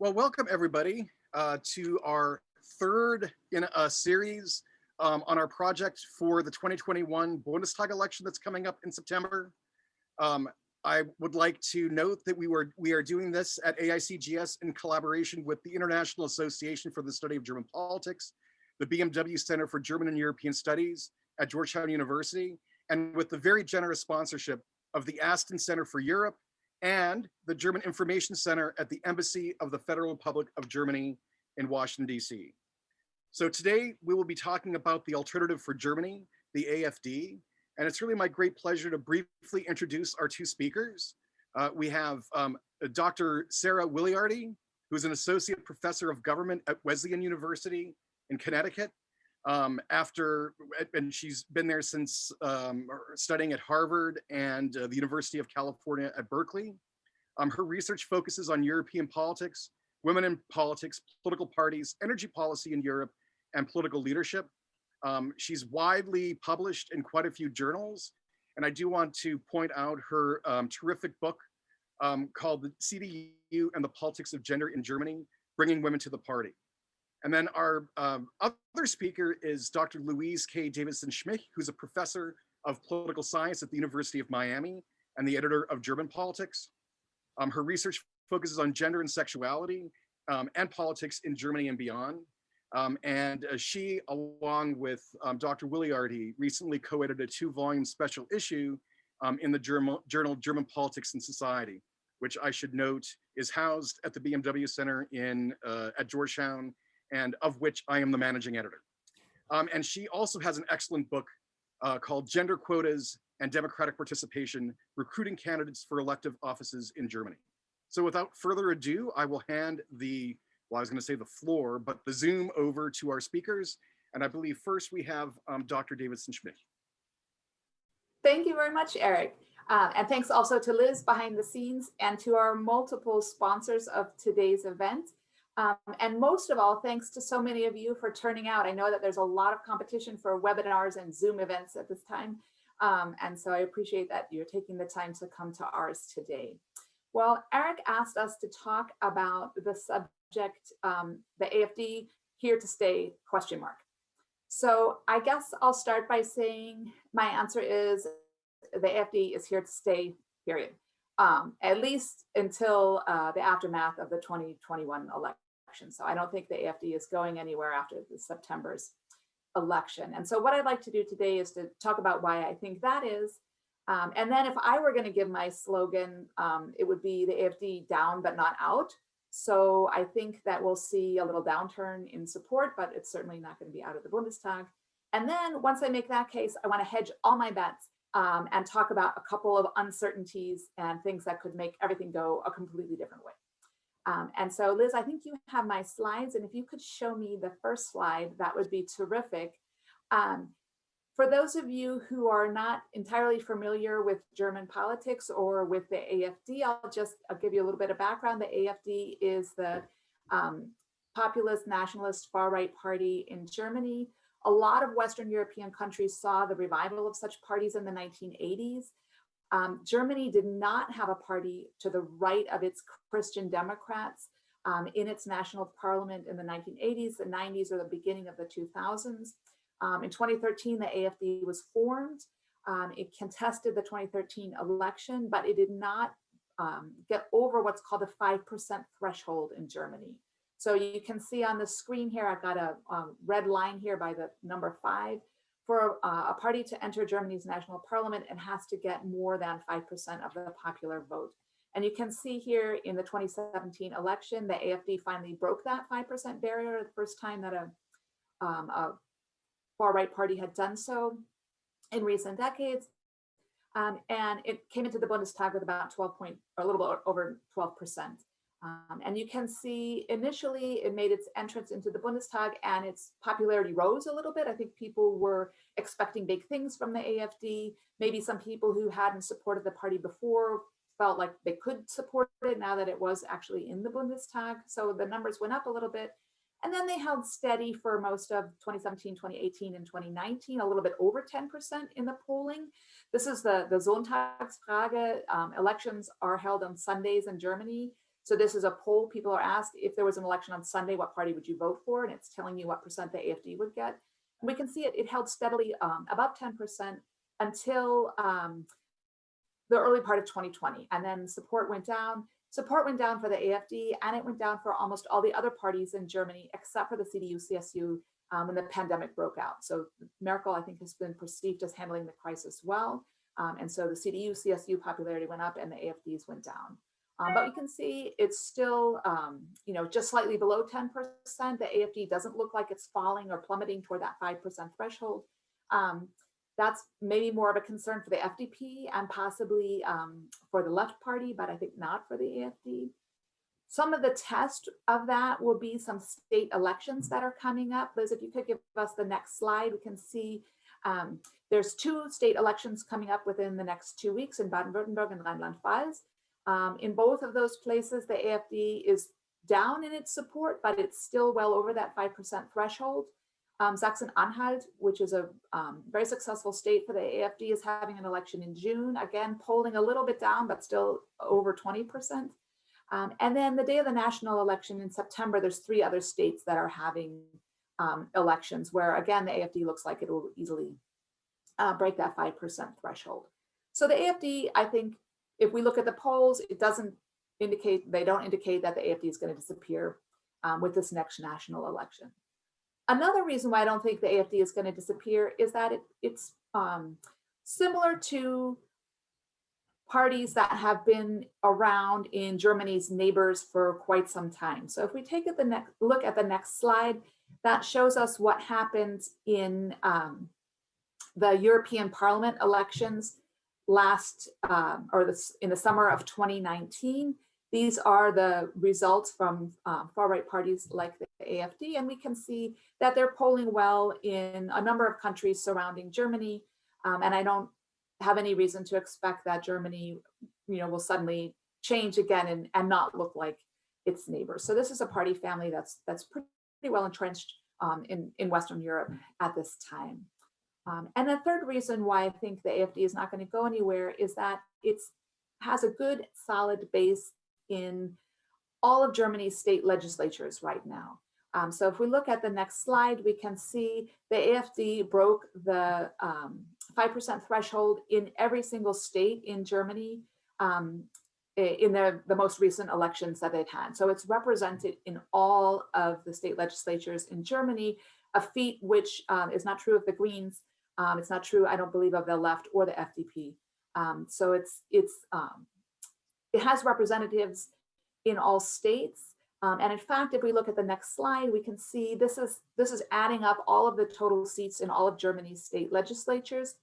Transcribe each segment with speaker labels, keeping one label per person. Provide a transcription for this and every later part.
Speaker 1: Well, welcome everybody to our third in a series on our project for the 2021 Bundestag election that's coming up in September. Um, I would like to note that we are doing this at AICGS in collaboration with the International Association for the Study of German Politics, the BMW Center for German and European Studies at Georgetown University, and with the very generous sponsorship of the Aston Center for Europe and the German Information Center at the Embassy of the Federal Republic of Germany in Washington, DC. So today we will be talking about the Alternative for Germany, the AFD, and it's really my great pleasure to briefly introduce our two speakers. We have Dr. Sarah Wiliarty, who's an associate professor of government at Wesleyan University in Connecticut. And she's been there since studying at Harvard and the University of California at Berkeley. Her research focuses on European politics, women in politics, political parties, energy policy in Europe, and political leadership. She's widely published in quite a few journals, and I do want to point out her terrific book called The CDU and the Politics of Gender in Germany, Bringing Women to the Party. And then our other speaker is Dr. Louise K. Davidson-Schmich, who's a professor of political science at the University of Miami and the editor of German Politics. Her research focuses on gender and sexuality and politics in Germany and beyond. She, along with Dr. Wiliarty, recently co-edited a 2-volume special issue in the journal German Politics and Society, which I should note is housed at the BMW Center at Georgetown, and of which I am the managing editor. And she also has an excellent book called Gender Quotas and Democratic Participation, Recruiting Candidates for Elective Offices in Germany. So without further ado, I will hand the floor, but the Zoom over to our speakers. And I believe first we have Dr. Davidson-Schmich.
Speaker 2: Thank you very much, Eric. And thanks also to Liz behind the scenes and to our multiple sponsors of today's event. And most of all, thanks to so many of you for turning out. I know that there's a lot of competition for webinars and Zoom events at this time. And so I appreciate that you're taking the time to come to ours today. Well, Eric asked us to talk about the subject, the AFD, here to stay, ? So I guess I'll start by saying my answer is the AFD is here to stay, period. At least until the aftermath of the 2021 election. So I don't think the AFD is going anywhere after the September's election. And so what I'd like to do today is to talk about why I think that is. And then if I were going to give my slogan, it would be the AFD down but not out. So I think that we'll see a little downturn in support, but it's certainly not going to be out of the Bundestag. And then once I make that case, I want to hedge all my bets and talk about a couple of uncertainties and things that could make everything go a completely different way. And so Liz, I think you have my slides, and if you could show me the first slide, that would be terrific. For those of you who are not entirely familiar with German politics or with the AFD, I'll give you a little bit of background. The AFD is the populist, nationalist, far-right party in Germany. A lot of Western European countries saw the revival of such parties in the 1980s. Germany did not have a party to the right of its Christian Democrats in its national parliament in the 1980s, the 90s, or the beginning of the 2000s. In 2013, the AFD was formed. It contested the 2013 election, but it did not get over what's called the 5% threshold in Germany. So you can see on the screen here, I've got a red line here by the number 5. For a party to enter Germany's national parliament, it has to get more than 5% of the popular vote. And you can see here in the 2017 election, the AFD finally broke that 5% barrier, the first time that a far-right party had done so in recent decades. And it came into the Bundestag with about a little bit over 12%. And you can see initially it made its entrance into the Bundestag and its popularity rose a little bit. I think people were expecting big things from the AFD. Maybe some people who hadn't supported the party before felt like they could support it now that it was actually in the Bundestag. So the numbers went up a little bit. And then they held steady for most of 2017, 2018, and 2019, a little bit over 10% in the polling. This is the Sonntagsfrage. Elections are held on Sundays in Germany. So this is a poll. People are asked, if there was an election on Sunday, what party would you vote for? And it's telling you what percent the AFD would get. And we can see it held steadily above 10% until the early part of 2020. And then support went down. Support went down for the AFD, and it went down for almost all the other parties in Germany, except for the CDU-CSU when the pandemic broke out. So Merkel, I think, has been perceived as handling the crisis well. And so the CDU-CSU popularity went up and the AFDs went down. But we can see it's still, just slightly below 10%. The AFD doesn't look like it's falling or plummeting toward that 5% threshold. That's maybe more of a concern for the FDP and possibly for the left party, but I think not for the AFD. Some of the test of that will be some state elections that are coming up. Liz, if you could give us the next slide, we can see there's 2 state elections coming up within the next 2 weeks in Baden-Württemberg and Rheinland-Pfalz. In both of those places, the AFD is down in its support, but it's still well over that 5% threshold. Sachsen-Anhalt, which is a very successful state for the AFD, is having an election in June. Again, polling a little bit down, but still over 20%. And then the day of the national election in September, there's 3 other states that are having elections where, again, the AFD looks like it will easily break that 5% threshold. So the AFD, I think, if we look at the polls, they don't indicate that the AFD is going to disappear with this next national election. Another reason why I don't think the AFD is going to disappear is that it's similar to parties that have been around in Germany's neighbors for quite some time. So if we take look at the next slide, that shows us what happened in the European Parliament elections in the summer of 2019. These are the results from far-right parties like the AFD, and we can see that they're polling well in a number of countries surrounding Germany. And I don't have any reason to expect that Germany, will suddenly change again and not look like its neighbors. So this is a party family that's pretty well entrenched in Western Europe at this time. And the third reason why I think the AFD is not going to go anywhere is that it has a good, solid base in all of Germany's state legislatures right now. So if we look at the next slide, we can see the AFD broke the 5% threshold in every single state in Germany in the most recent elections that they've had. So it's represented in all of the state legislatures in Germany, a feat which is not true of the Greens. It's not true, I don't believe, of the left or the FDP. So it has representatives in all states. And in fact, if we look at the next slide, we can see this is adding up all of the total seats in all of Germany's state legislatures.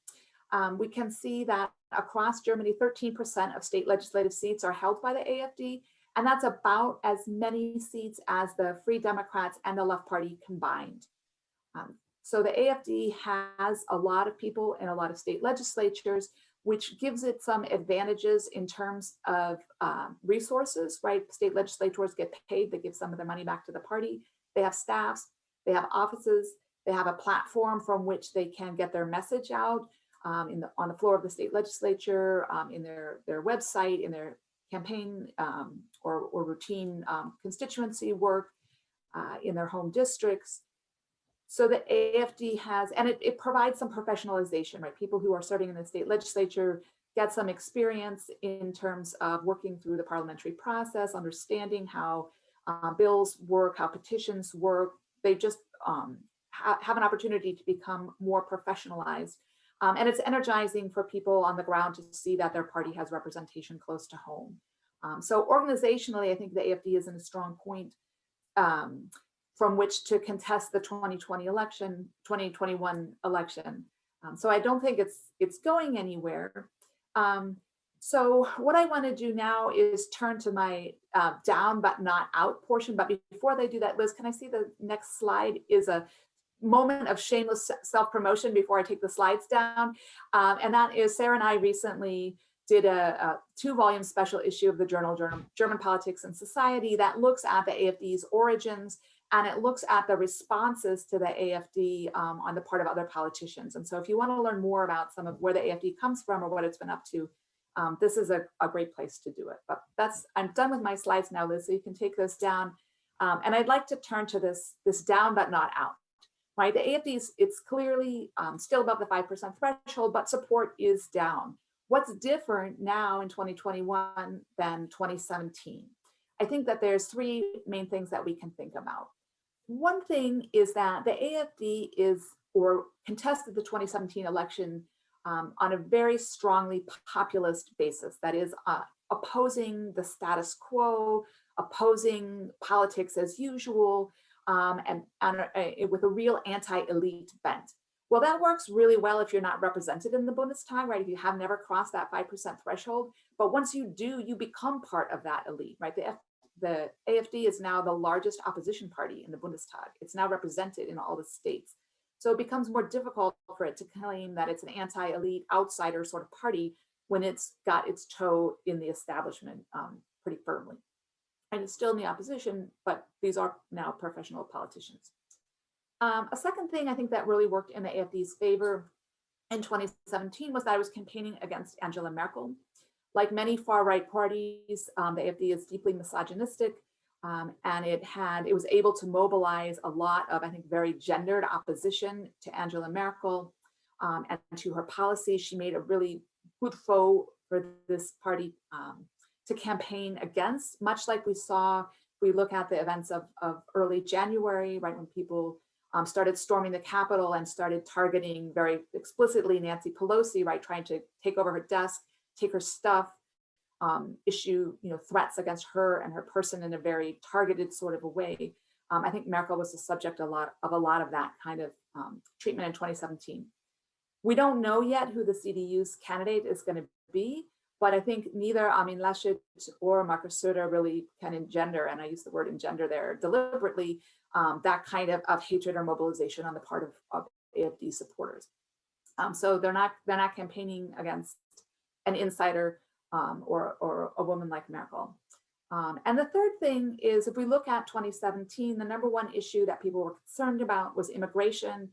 Speaker 2: We can see that across Germany, 13% of state legislative seats are held by the AFD, and that's about as many seats as the Free Democrats and the Left Party combined. So the AFD has a lot of people in a lot of state legislatures, which gives it some advantages in terms of resources, right? State legislators get paid, they give some of their money back to the party. They have staffs, they have offices, they have a platform from which they can get their message out on the floor of the state legislature, in their website, in their campaign or routine constituency work, in their home districts. So the AFD has, and it provides some professionalization, right? People who are serving in the state legislature get some experience in terms of working through the parliamentary process, understanding how bills work, how petitions work. They just have an opportunity to become more professionalized. And it's energizing for people on the ground to see that their party has representation close to home. So organizationally, I think the AFD is in a strong point from which to contest the 2021 election. So I don't think it's going anywhere. So what I want to do now is turn to my down but not out portion. But before they do that, Liz, can I see the next slide is a moment of shameless self-promotion before I take the slides down. And that is Sarah and I recently did a 2-volume special issue of the journal German Politics and Society that looks at the AFD's origins, and it looks at the responses to the AFD on the part of other politicians. And so if you want to learn more about some of where the AFD comes from or what it's been up to, this is a great place to do it. But I'm done with my slides now, Liz, so you can take those down. And I'd like to turn to this down but not out, right? The AFDs, it's clearly still above the 5% threshold, but support is down. What's different now in 2021 than 2017? I think that there's three main things that we can think about. One thing is that the AFD contested the 2017 election on a very strongly populist basis, that is opposing the status quo, opposing politics as usual, and with a real anti-elite bent. Well, that works really well if you're not represented in the Bundestag, right? If you have never crossed that 5% threshold, but once you do, you become part of that elite, right? The AFD is now the largest opposition party in the Bundestag. It's now represented in all the states. So it becomes more difficult for it to claim that it's an anti-elite outsider sort of party when it's got its toe in the establishment pretty firmly. And it's still in the opposition, but these are now professional politicians. A second thing I think that really worked in the AFD's favor in 2017 was that I was campaigning against Angela Merkel. Like many far-right parties, the AFD is deeply misogynistic, and it was able to mobilize a lot of, I think, very gendered opposition to Angela Merkel and to her policies. She made a really good foe for this party to campaign against, much like we saw, if we look at the events of early January, right, when people started storming the Capitol and started targeting very explicitly Nancy Pelosi, right, trying to take over her desk, take her stuff, issue threats against her and her person in a very targeted sort of a way. I think Merkel was the subject of a lot of that kind of treatment in 2017. We don't know yet who the CDU's candidate is going to be, but I think neither Armin Laschet or Markus Söder really can engender, and I use the word engender there deliberately, that kind of hatred or mobilization on the part of AFD supporters. So they're not campaigning against an insider or a woman like Merkel. And the third thing is, if we look at 2017, the number one issue that people were concerned about was immigration,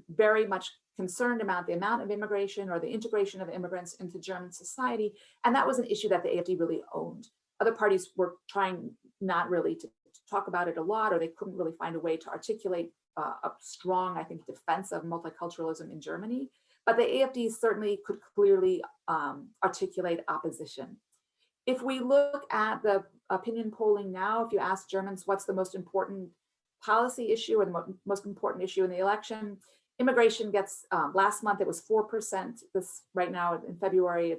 Speaker 2: very much concerned about the amount of immigration or the integration of immigrants into German society. And that was an issue that the AFD really owned. Other parties were trying not really to talk about it a lot, or they couldn't really find a way to articulate a strong, I think, defense of multiculturalism in Germany. But the AFD certainly could clearly articulate opposition. If we look at the opinion polling now, if you ask Germans what's the most important policy issue or the most important issue in the election, immigration gets, last month it was 4%. Right now in February,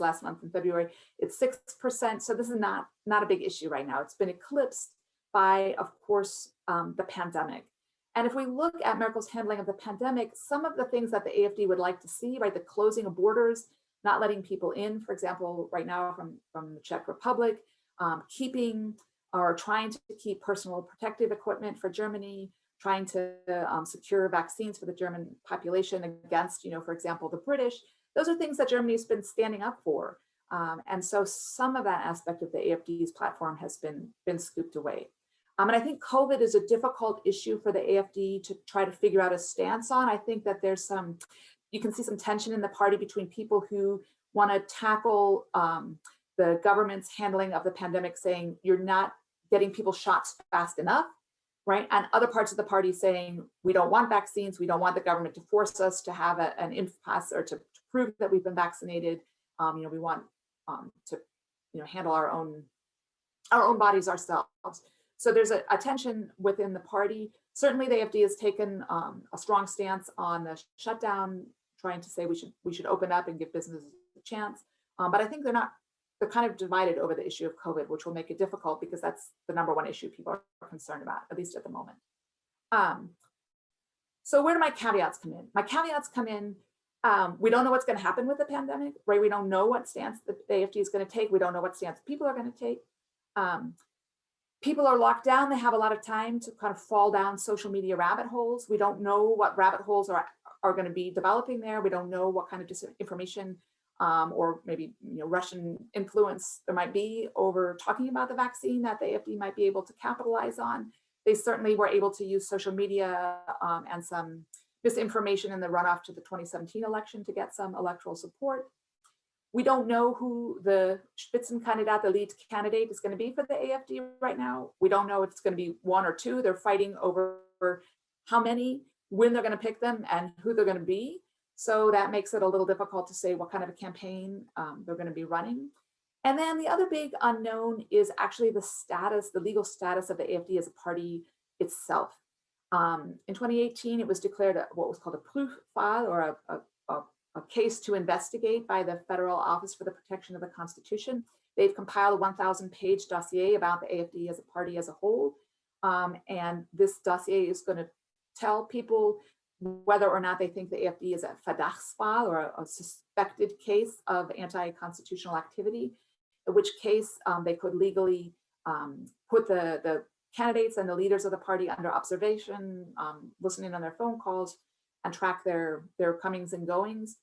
Speaker 2: last month in February, it's 6%. So this is not a big issue right now. It's been eclipsed by, of course, the pandemic. And if we look at Merkel's handling of the pandemic, some of the things that the AFD would like to see, right, the closing of borders, not letting people in, for example, right now from the Czech Republic, keeping or trying to keep personal protective equipment for Germany, trying to secure vaccines for the German population against, for example, the British. Those are things that Germany's been standing up for. And so some of that aspect of the AFD's platform has been scooped away. And I think COVID is a difficult issue for the AFD to try to figure out a stance on. I think that there's you can see some tension in the party between people who want to tackle the government's handling of the pandemic, saying you're not getting people shots fast enough, right? And other parts of the party saying, we don't want vaccines, we don't want the government to force us to have an impasse or to prove that we've been vaccinated. We want to handle our own bodies ourselves. So there's a tension within the party. Certainly the AFD has taken a strong stance on the shutdown, trying to say we should open up and give businesses a chance. But I think they're kind of divided over the issue of COVID, which will make it difficult because that's the number one issue people are concerned about, at least at the moment. So where do my caveats come in? My caveats come in, we don't know what's going to happen with the pandemic, right? We don't know what stance the AFD is going to take. We don't know what stance people are going to take. People are locked down. They have a lot of time to kind of fall down social media rabbit holes. We don't know what rabbit holes are going to be developing there. We don't know what kind of disinformation or maybe Russian influence there might be over talking about the vaccine that the AFD might be able to capitalize on. They certainly were able to use social media and some misinformation in the runoff to the 2017 election to get some electoral support. We don't know who the Spitzenkandidat, the lead candidate, is going to be for the AfD right now. We don't know if it's going to be one or two. They're fighting over how many, when they're going to pick them, and who they're going to be. So that makes it a little difficult to say what kind of a campaign they're going to be running. And then the other big unknown is actually the status, the legal status of the AfD as a party itself. In 2018, it was declared what was called a Prüffall, or a case to investigate by the Federal Office for the Protection of the Constitution. They've compiled a 1,000-page dossier about the AfD as a party as a whole. And this dossier is going to tell people whether or not they think the AfD is a Verdachtsfall, or a suspected case of anti-constitutional activity, in which case they could legally put the candidates and the leaders of the party under observation, listening on their phone calls, and track their comings and goings.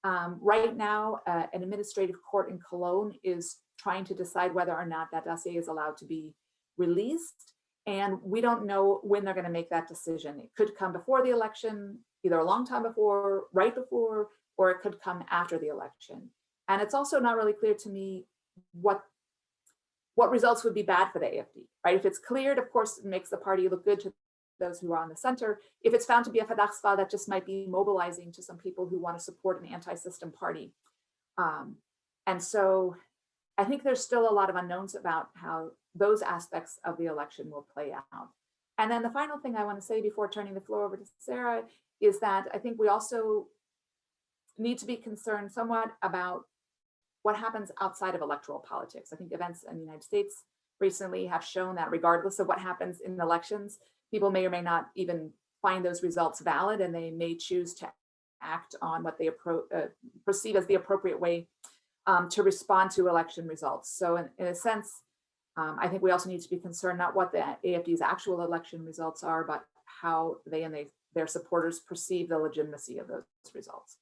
Speaker 2: Right now, an administrative court in Cologne is trying to decide whether or not that dossier is allowed to be released. And we don't know when they're going to make that decision. It could come before the election, either a long time before, right before, or it could come after the election. And it's also not really clear to me what results would be bad for the AfD, right? If it's cleared, of course, it makes the party look good to those who are on the center. If it's found to be a Verdachtsfall, that just might be mobilizing to some people who want to support an anti-system party. And so I think there's still a lot of unknowns about how those aspects of the election will play out. And then the final thing I want to say before turning the floor over to Sarah is that I think we also need to be concerned somewhat about what happens outside of electoral politics. I think events in the United States recently have shown that regardless of what happens in elections, people may or may not even find those results valid, and they may choose to act on what they perceive as the appropriate way to respond to election results. So in a sense, I think we also need to be concerned not what the AfD's actual election results are, but how they and their supporters perceive the legitimacy of those results.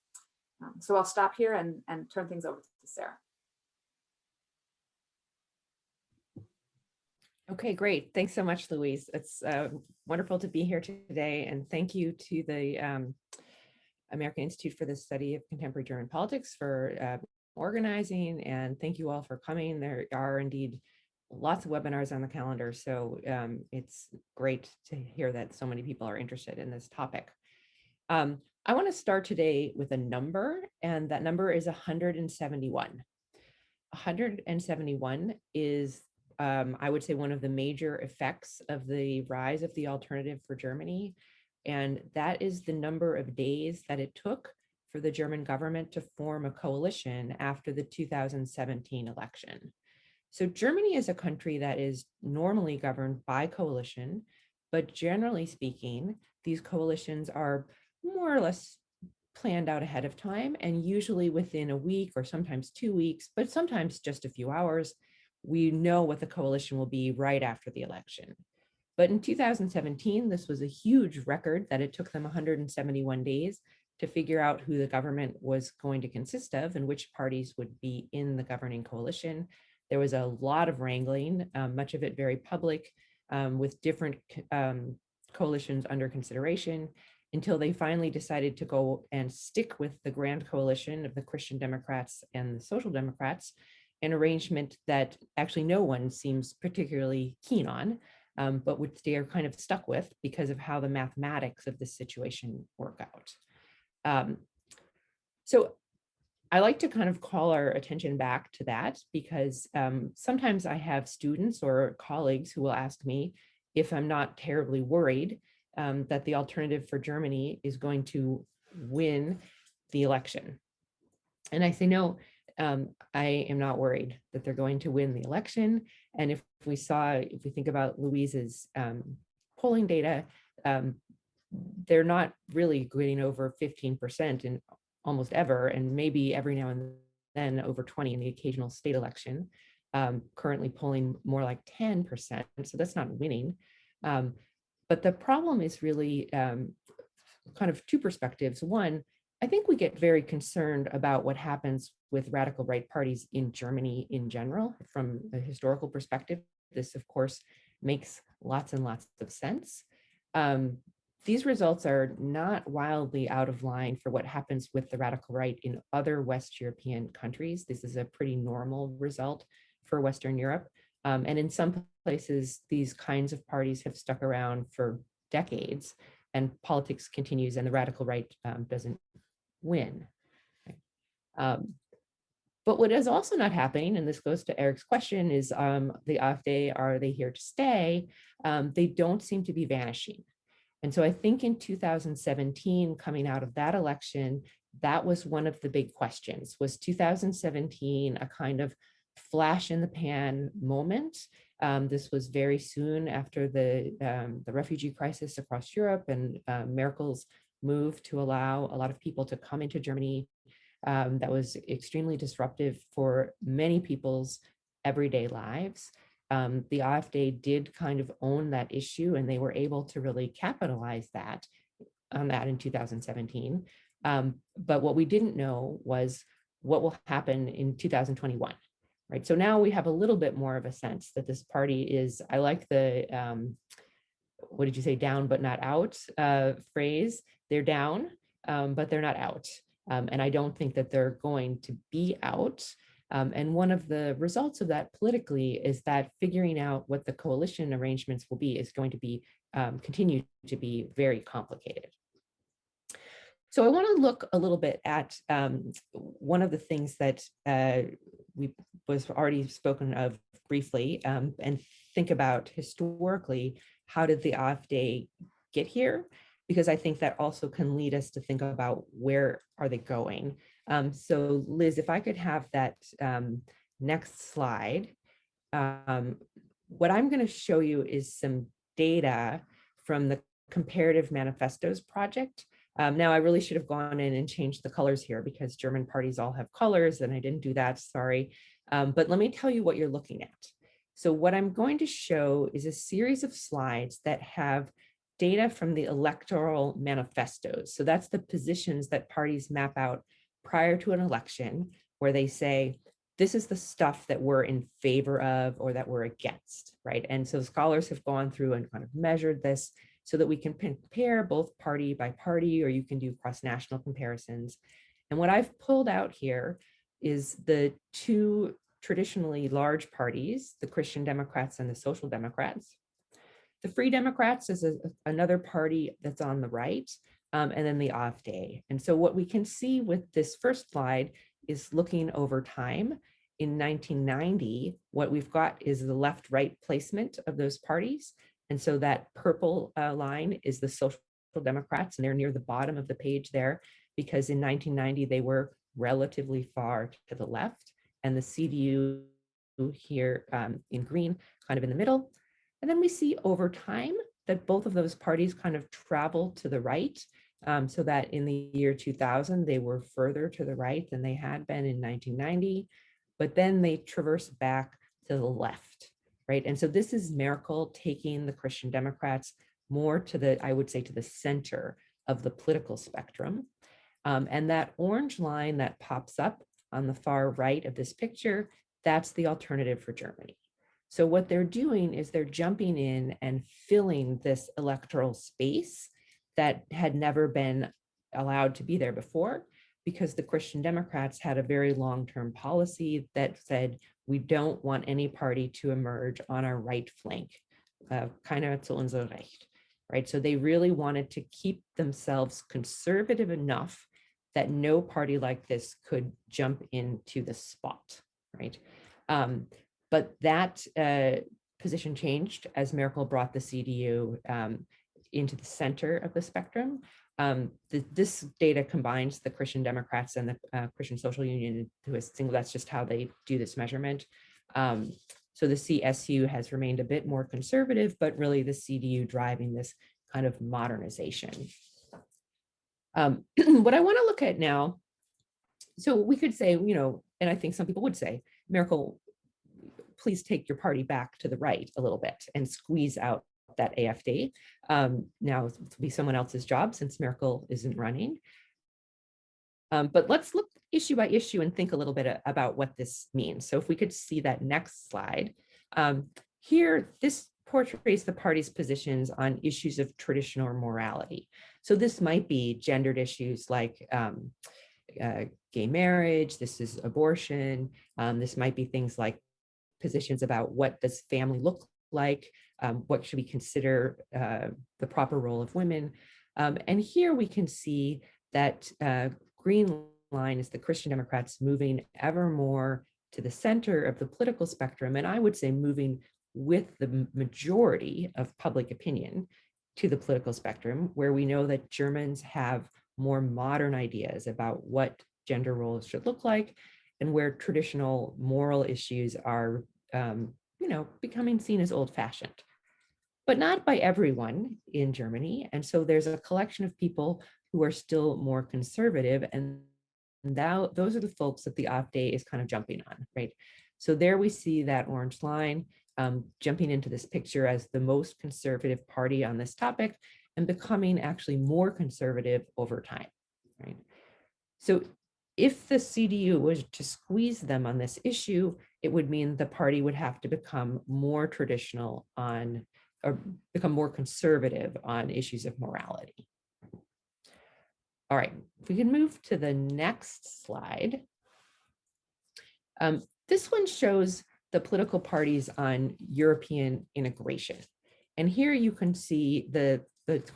Speaker 2: So I'll stop here and turn things over to Sarah.
Speaker 3: Okay, great. Thanks so much, Louise. It's wonderful to be here today. And thank you to the American Institute for the Study of Contemporary German Politics for organizing. And thank you all for coming. There are indeed lots of webinars on the calendar. So it's great to hear that so many people are interested in this topic. I want to start today with a number, and that number is 171. 171 is, I would say, one of the major effects of the rise of the alternative for Germany. And that is the number of days that it took for the German government to form a coalition after the 2017 election. So Germany is a country that is normally governed by coalition, but generally speaking, these coalitions are more or less planned out ahead of time, and usually within a week or sometimes 2 weeks, but sometimes just a few hours, we know what the coalition will be right after the election. But in 2017, this was a huge record that it took them 171 days to figure out who the government was going to consist of and which parties would be in the governing coalition. There was a lot of wrangling, much of it very public, with different coalitions under consideration, until they finally decided to go and stick with the grand coalition of the Christian Democrats and the Social Democrats, an arrangement that actually no one seems particularly keen on, but which they are kind of stuck with because of how the mathematics of this situation work out. So I like to kind of call our attention back to that because sometimes I have students or colleagues who will ask me if I'm not terribly worried that the Alternative for Germany is going to win the election. And I say, no, I am not worried that they're going to win the election. And if we think about Louise's polling data, they're not really getting over 15% in almost ever, and maybe every now and then over 20 in the occasional state election, currently polling more like 10%. So that's not winning. But the problem is really kind of two perspectives. One, I think we get very concerned about what happens with radical right parties in Germany in general. From a historical perspective, this, of course, makes lots and lots of sense. these results are not wildly out of line for what happens with the radical right in other West European countries. This is a pretty normal result for Western Europe. And in some places, these kinds of parties have stuck around for decades, and politics continues and the radical right doesn't win. But what is also not happening, and this goes to Eric's question, is the AfD, are they here to stay? They don't seem to be vanishing. And so I think in 2017, coming out of that election, that was one of the big questions. Was 2017 a kind of flash in the pan moment? This was very soon after the refugee crisis across Europe and Merkel's move to allow a lot of people to come into Germany. That was extremely disruptive for many people's everyday lives. The AfD did kind of own that issue, and they were able to really capitalize on that in 2017. But what we didn't know was what will happen in 2021, right? So now we have a little bit more of a sense that this party is, I like the, what did you say, down but not out phrase. They're down, but they're not out. And I don't think that they're going to be out. And one of the results of that politically is that figuring out what the coalition arrangements will be is going to be continue to be very complicated. So I want to look a little bit at one of the things that was already spoken of briefly, and think about historically, how did the AfD get here? Because I think that also can lead us to think about where are they going. So Liz, if I could have that next slide. What I'm going to show you is some data from the Comparative Manifestos project. Now, I really should have gone in and changed the colors here because German parties all have colors, and I didn't do that, sorry. But let me tell you what you're looking at. So what I'm going to show is a series of slides that have data from the electoral manifestos. So that's the positions that parties map out prior to an election, where they say, this is the stuff that we're in favor of or that we're against, right? And so scholars have gone through and kind of measured this so that we can compare both party by party, or you can do cross-national comparisons. And what I've pulled out here is the two traditionally large parties, the Christian Democrats and the Social Democrats. The Free Democrats is another party that's on the right, and then the AfD. And so what we can see with this first slide is looking over time. In 1990, what we've got is the left-right placement of those parties. And so that purple line is the Social Democrats, and they're near the bottom of the page there, because in 1990, they were relatively far to the left, and the CDU here in green, kind of in the middle. And then we see over time that both of those parties kind of travel to the right, so that in the year 2000, they were further to the right than they had been in 1990, but then they traverse back to the left, right? And so this is Merkel taking the Christian Democrats more to the, I would say, to the center of the political spectrum. And that orange line that pops up on the far right of this picture, that's the Alternative for Germany. So what they're doing is they're jumping in and filling this electoral space that had never been allowed to be there before, because the Christian Democrats had a very long-term policy that said, we don't want any party to emerge on our right flank, keiner zu unser Recht, right? So they really wanted to keep themselves conservative enough that no party like this could jump into the spot, right? But that position changed as Merkel brought the CDU into the center of the spectrum. This data combines the Christian Democrats and the Christian Social Union to a single, that's just how they do this measurement. So the CSU has remained a bit more conservative, but really the CDU driving this kind of modernization. What I want to look at now, so we could say, you know, and I think some people would say, Merkel, please take your party back to the right a little bit and squeeze out that AfD. Now it'll be someone else's job since Merkel isn't running. But let's look issue by issue and think a little bit about what this means. So if we could see that next slide. Here, this portrays the party's positions on issues of traditional morality. So this might be gendered issues like gay marriage, this is abortion, this might be things like positions about what does family look like, what should we consider the proper role of women. And here we can see that green line is the Christian Democrats moving ever more to the center of the political spectrum, and I would say moving with the majority of public opinion to the political spectrum, where we know that Germans have more modern ideas about what gender roles should look like, and where traditional moral issues are, becoming seen as old-fashioned, but not by everyone in Germany. And so there's a collection of people who are still more conservative, and those are the folks that the AfD is kind of jumping on, right? So there we see that orange line jumping into this picture as the most conservative party on this topic and becoming actually more conservative over time, right? So if the CDU was to squeeze them on this issue, it would mean the party would have to become more traditional on, or become more conservative on issues of morality. All right, if we can move to the next slide. This one shows the political parties on European integration. And here you can see the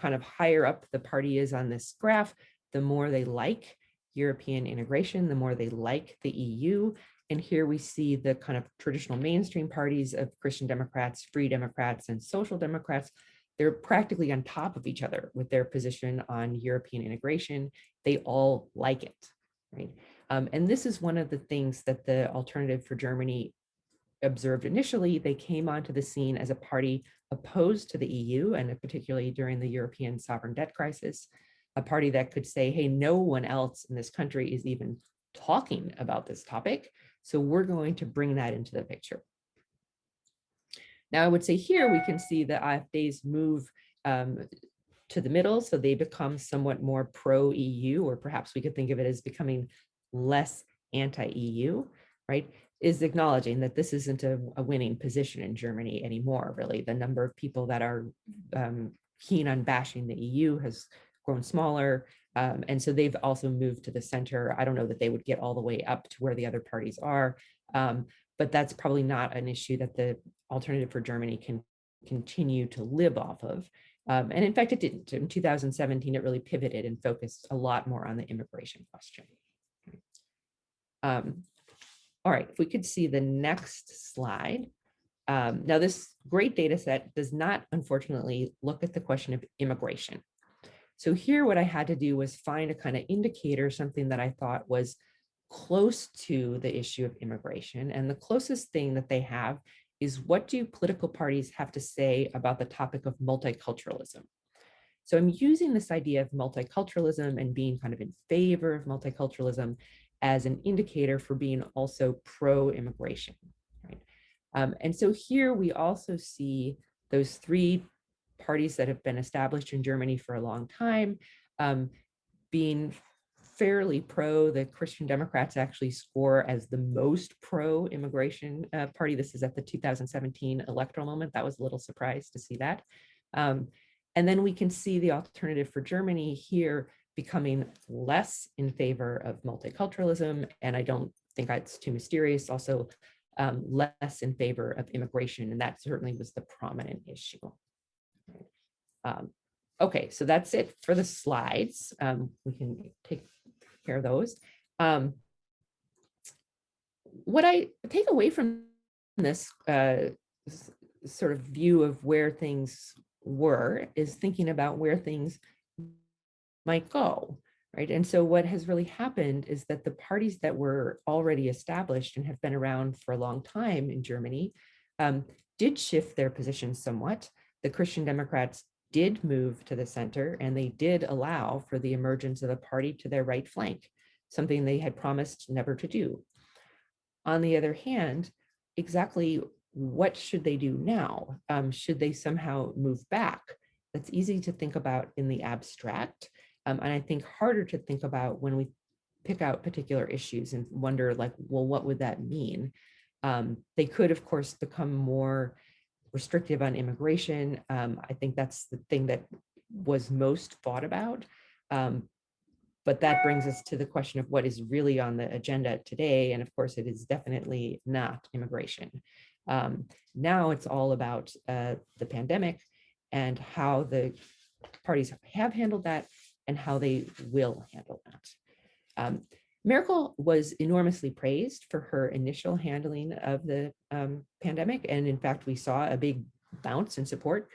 Speaker 3: kind of higher up the party is on this graph, the more they like European integration, the more they like the EU. And here we see the kind of traditional mainstream parties of Christian Democrats, Free Democrats, and Social Democrats. They're practically on top of each other with their position on European integration. They all like it, right? And this is one of the things that the Alternative for Germany observed initially. They came onto the scene as a party opposed to the EU, and particularly during the European sovereign debt crisis, a party that could say, hey, no one else in this country is even talking about this topic, so we're going to bring that into the picture. Now, I would say here we can see the AfD's move to the middle, so they become somewhat more pro-EU, or perhaps we could think of it as becoming less anti-EU, right? Is acknowledging that this isn't a winning position in Germany anymore, really. The number of people that are keen on bashing the EU has grown smaller, and so they've also moved to the center. I don't know that they would get all the way up to where the other parties are, but that's probably not an issue that the Alternative for Germany can continue to live off of. And in fact, it didn't. In 2017, it really pivoted and focused a lot more on the immigration question. All right, if we could see the next slide. Now, this great data set does not, unfortunately, look at the question of immigration. So here, what I had to do was find a kind of indicator, something that I thought was close to the issue of immigration. And the closest thing that they have is, what do political parties have to say about the topic of multiculturalism? So I'm using this idea of multiculturalism and being kind of in favor of multiculturalism as an indicator for being also pro-immigration, right? And so here we also see those three parties that have been established in Germany for a long time being fairly pro. The Christian Democrats actually score as the most pro-immigration party. This is at the 2017 electoral moment. That was a little surprised to see that. And then we can see the Alternative for Germany here becoming less in favor of multiculturalism, and I don't think that's too mysterious, also less in favor of immigration, and that certainly was the prominent issue. Okay, so that's it for the slides. We can take care of those. What I take away from this sort of view of where things were is thinking about where things might go, right? And so what has really happened is that the parties that were already established and have been around for a long time in Germany did shift their positions somewhat. The Christian Democrats did move to the center, and they did allow for the emergence of a party to their right flank, something they had promised never to do. On the other hand, exactly what should they do now? Should they somehow move back? That's easy to think about in the abstract, and I think harder to think about when we pick out particular issues and wonder, like, well, what would that mean? They could, of course, become more restrictive on immigration. I think that's the thing that was most fought about. But that brings us to the question of what is really on the agenda today. And of course, it is definitely not immigration. Now it's all about the pandemic and how the parties have handled that and how they will handle that. Merkel was enormously praised for her initial handling of the pandemic. And in fact, we saw a big bounce in support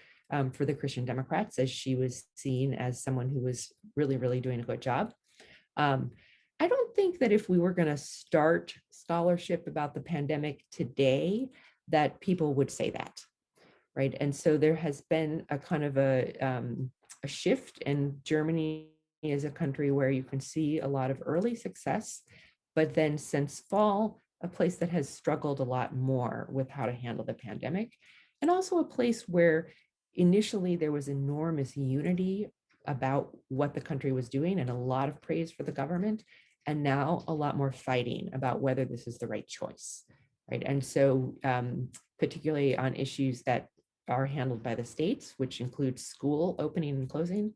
Speaker 3: for the Christian Democrats as she was seen as someone who was really, really doing a good job. I don't think that if we were going to start scholarship about the pandemic today, that people would say that, right? And so there has been a kind of a shift, and Germany is a country where you can see a lot of early success, but then since fall, a place that has struggled a lot more with how to handle the pandemic, and also a place where initially there was enormous unity about what the country was doing and a lot of praise for the government, and now a lot more fighting about whether this is the right choice, right? And so particularly on issues that are handled by the states, which includes school opening and closing,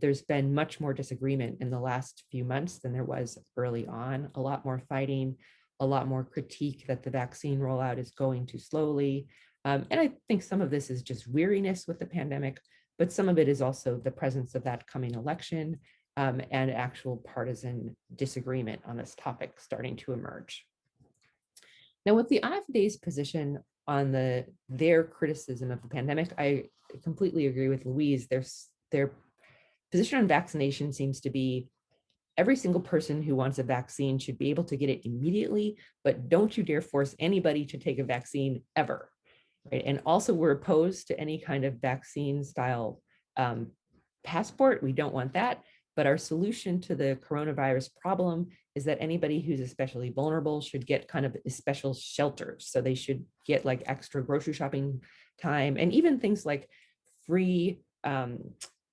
Speaker 3: there's been much more disagreement in the last few months than there was early on, a lot more fighting, a lot more critique that the vaccine rollout is going too slowly. And I think some of this is just weariness with the pandemic, but some of it is also the presence of that coming election and actual partisan disagreement on this topic starting to emerge. Now, with the AfD's position on their criticism of the pandemic, I completely agree with Louise. Their position on vaccination seems to be every single person who wants a vaccine should be able to get it immediately, but don't you dare force anybody to take a vaccine ever. Right? And also we're opposed to any kind of vaccine style passport. We don't want that. But our solution to the coronavirus problem is that anybody who's especially vulnerable should get kind of special shelters. So they should get like extra grocery shopping time, and even things like free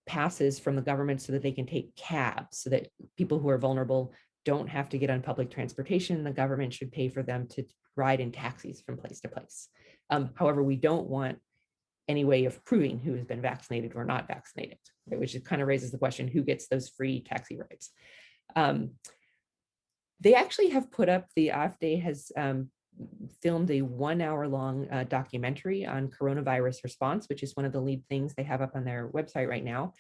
Speaker 3: passes from the government so that they can take cabs, so that people who are vulnerable don't have to get on public transportation. The government should pay for them to ride in taxis from place to place. However, we don't want any way of proving who has been vaccinated or not vaccinated, right? Which kind of raises the question, who gets those free taxi rides? They actually have put up, the AfD has filmed a 1 hour long documentary on coronavirus response, which is one of the lead things they have up on their website right now.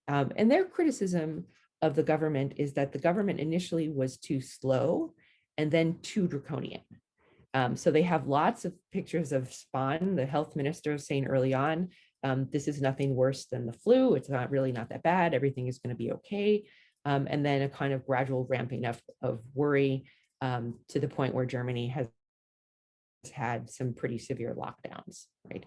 Speaker 3: And their criticism of the government is that the government initially was too slow and then too draconian. So they have lots of pictures of Spahn, the health minister, saying early on, this is nothing worse than the flu. It's not that bad. Everything is going to be okay. And then a kind of gradual ramping up of worry to the point where Germany has had some pretty severe lockdowns, right?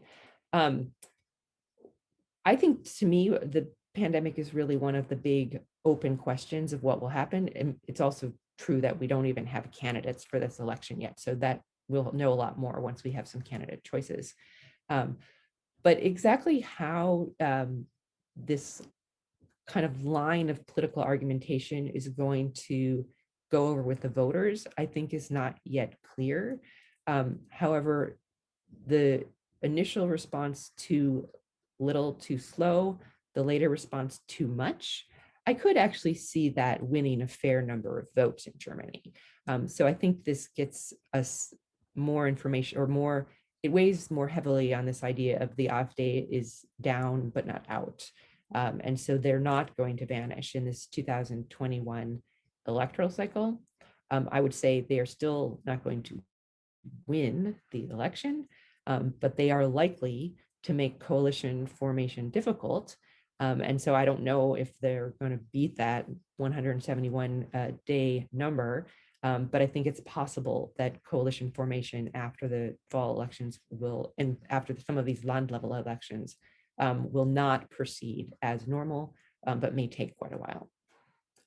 Speaker 3: I think, to me, the pandemic is really one of the big open questions of what will happen. And it's also true that we don't even have candidates for this election yet. So that we'll know a lot more once we have some candidate choices. But exactly how this kind of line of political argumentation is going to go over with the voters, I think is not yet clear. However, the initial response too little, too slow, the later response too much, I could actually see that winning a fair number of votes in Germany. So I think this gets us more information, or more, it weighs more heavily on this idea of the AfD is down but not out. And so they're not going to vanish in this 2021 electoral cycle. I would say they are still not going to win the election, but they are likely to make coalition formation difficult. And so I don't know if they're going to beat that 171 day number, but I think it's possible that coalition formation after the fall elections will, and after some of these land level elections, will not proceed as normal, but may take quite a while.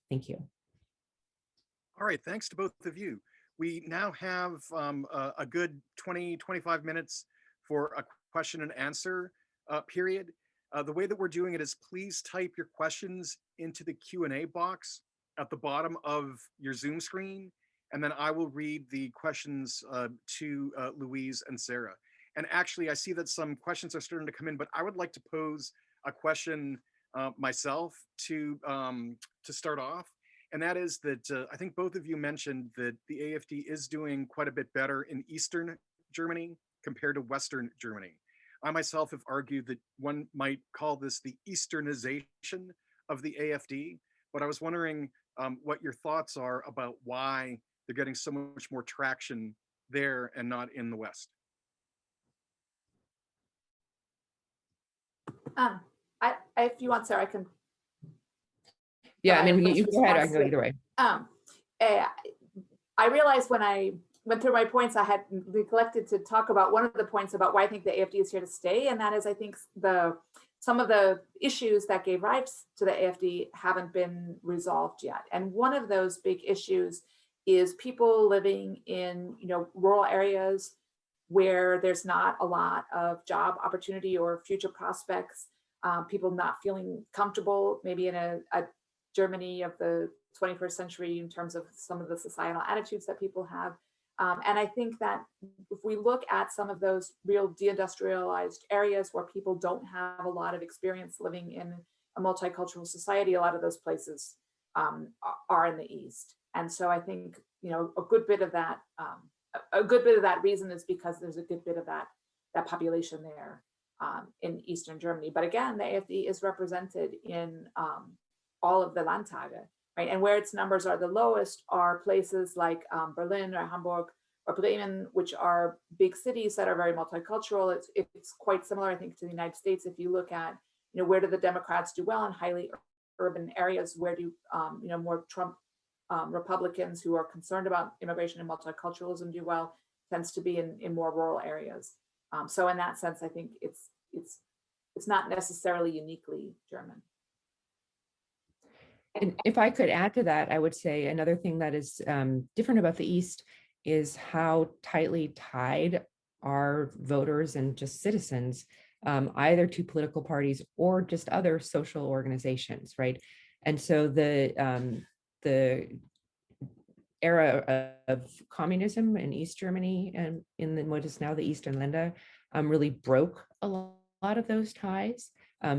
Speaker 3: Thank you.
Speaker 1: All right, thanks to both of you. We now have a good 20, 25 minutes for a question and answer period. The way that we're doing it is, please type your questions into the Q&A box at the bottom of your Zoom screen, and then I will read the questions to Louise and Sarah. And actually, I see that some questions are starting to come in, but I would like to pose a question myself to start off. And that is that I think both of you mentioned that the AFD is doing quite a bit better in Eastern Germany compared to Western Germany. I myself have argued that one might call this the Easternization of the AFD, but I was wondering what your thoughts are about why they're getting so much more traction there and not in the West.
Speaker 2: If you want, Sarah, I can.
Speaker 3: Yeah, I mean,
Speaker 2: provide a
Speaker 3: you
Speaker 2: first
Speaker 3: go ahead, I can go
Speaker 2: response.
Speaker 3: either way.
Speaker 2: I realized when I went through my points, I had neglected to talk about one of the points about why I think the AFD is here to stay. And that is, I think some of the issues that gave rise to the AFD haven't been resolved yet. And one of those big issues is people living in, rural areas where there's not a lot of job opportunity or future prospects, people not feeling comfortable, maybe in a Germany of the 21st century in terms of some of the societal attitudes that people have. And I think that if we look at some of those real deindustrialized areas where people don't have a lot of experience living in a multicultural society, a lot of those places are in the East. And so I think, a good bit of that reason is because there's a good bit of that population there in Eastern Germany. But again, the AfD is represented in all of the Landtage, right? And where its numbers are the lowest are places like Berlin or Hamburg or Bremen, which are big cities that are very multicultural. It's quite similar, I think, to the United States. If you look at, where do the Democrats do well in highly urban areas? Where do more Trump Republicans who are concerned about immigration and multiculturalism do well? Tends to be in more rural areas. So in that sense, I think it's not necessarily uniquely German.
Speaker 3: And if I could add to that, I would say another thing that is different about the East is how tightly tied are voters and just citizens, either to political parties or just other social organizations, right? And so the era of communism in East Germany and in what is now the Eastern Länder really broke a lot of those ties.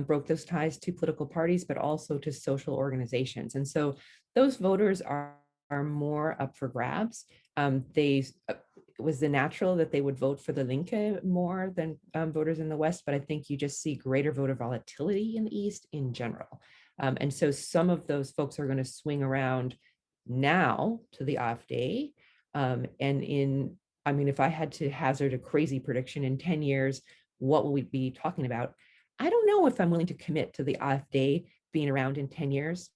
Speaker 3: Broke those ties to political parties, but also to social organizations. And so those voters are more up for grabs. It was the natural that they would vote for the Linke more than voters in the West, but I think you just see greater voter volatility in the East in general. And so some of those folks are going to swing around now to the AfD. If I had to hazard a crazy prediction in 10 years, what will we be talking about? I don't know if I'm willing to commit to the AfD being around in 10 years,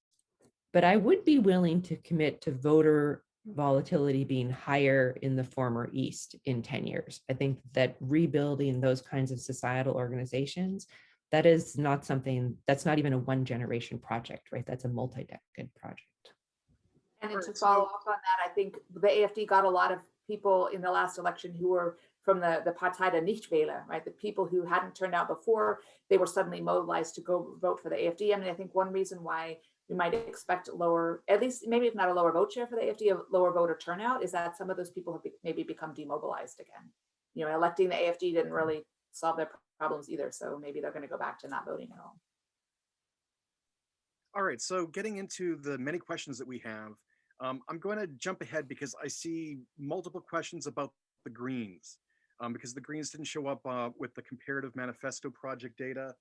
Speaker 3: but I would be willing to commit to voter volatility being higher in the former East in 10 years. I think that rebuilding those kinds of societal organizations, that is not something, that's not even a one generation project, right? That's a multi-decade project.
Speaker 2: And to follow up on that, I think the AfD got a lot of people in the last election who were from the Partei der Nichtwähler, right? The people who hadn't turned out before, they were suddenly mobilized to go vote for the AfD. I mean, I think one reason why we might expect lower, at least maybe if not a lower vote share for the AfD, a lower voter turnout, is that some of those people have maybe become demobilized again. Electing the AfD didn't really solve their problems either. So maybe they're going to go back to not voting at all.
Speaker 1: All right, so getting into the many questions that we have, I'm going to jump ahead because I see multiple questions about the Greens. Because the Greens didn't show up with the Comparative Manifesto project data.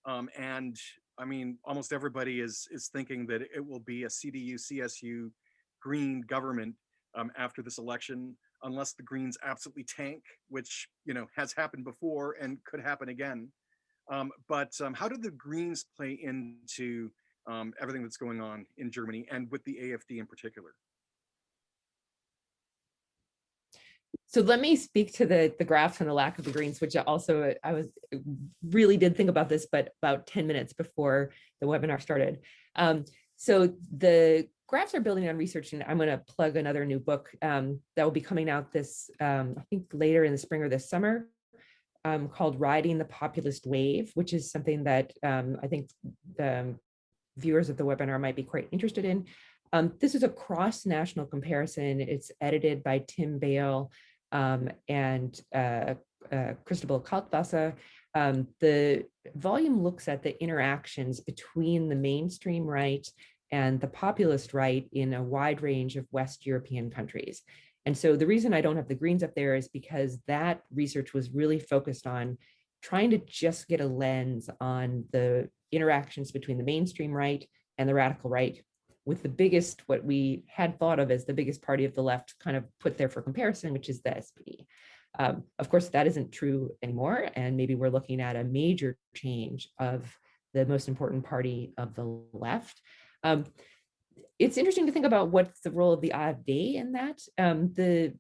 Speaker 1: And I mean, almost everybody is thinking that it will be a CDU, CSU Green government after this election, unless the Greens absolutely tank, which, has happened before and could happen again. But how do the Greens play into everything that's going on in Germany and with the AfD in particular?
Speaker 3: So let me speak to the graphs and the lack of the Greens, which also really did think about this, but about 10 minutes before the webinar started. So the graphs are building on research, and I'm going to plug another new book that will be coming out this, I think later in the spring or this summer, called Riding the Populist Wave, which is something that I think the viewers of the webinar might be quite interested in. This is a cross-national comparison. It's edited by Tim Bale and Christabel Kaltwasser. The volume looks at the interactions between the mainstream right and the populist right in a wide range of West European countries. And so the reason I don't have the Greens up there is because that research was really focused on trying to just get a lens on the interactions between the mainstream right and the radical right, with the biggest, what we had thought of as the biggest party of the left kind of put there for comparison, which is the SPD. Of course, that isn't true anymore. And maybe we're looking at a major change of the most important party of the left. It's interesting to think about what's the role of the AfD in that. The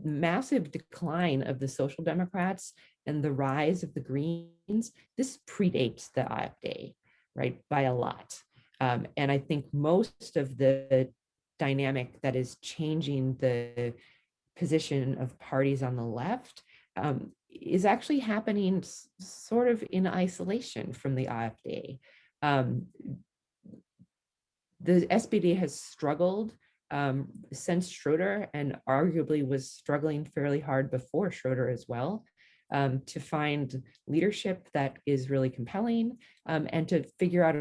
Speaker 3: massive decline of the Social Democrats and the rise of the Greens, this predates the AfD, right, by a lot. And I think most of the dynamic that is changing the position of parties on the left is actually happening sort of in isolation from the AfD. The SPD has struggled since Schroeder, and arguably was struggling fairly hard before Schroeder as well, to find leadership that is really compelling, and to figure out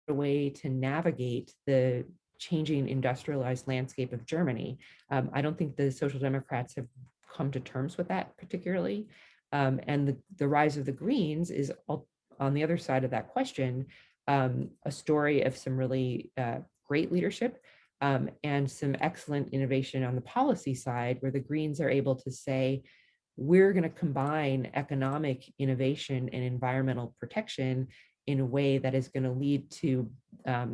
Speaker 3: a way to navigate the changing industrialized landscape of Germany. I don't think the Social Democrats have come to terms with that particularly. And the rise of the Greens is on the other side of that question, a story of some really great leadership and some excellent innovation on the policy side, where the Greens are able to say, we're going to combine economic innovation and environmental protection in a way that is going to lead to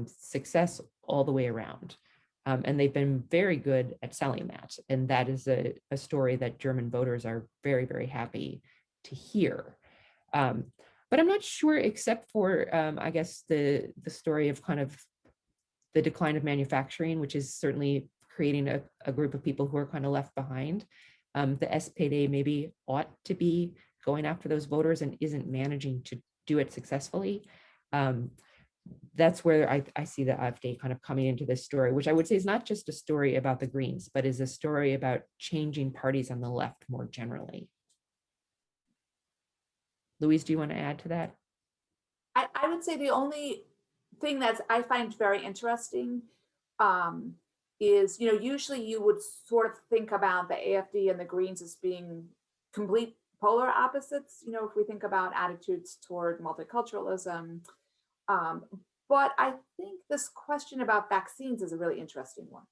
Speaker 3: success all the way around. And they've been very good at selling that. And that is a story that German voters are very, very happy to hear. But I'm not sure, except for, I guess, the story of kind of the decline of manufacturing, which is certainly creating a group of people who are kind of left behind. The SPD maybe ought to be going after those voters and isn't managing to do it successfully. That's where I see the AfD kind of coming into this story, which I would say is not just a story about the Greens, but is a story about changing parties on the left more generally. Louise, do you want to add to that?
Speaker 2: I would say the only thing that I find very interesting is, usually you would sort of think about the AfD and the Greens as being complete polar opposites, if we think about attitudes toward multiculturalism. But I think this question about vaccines is a really interesting one,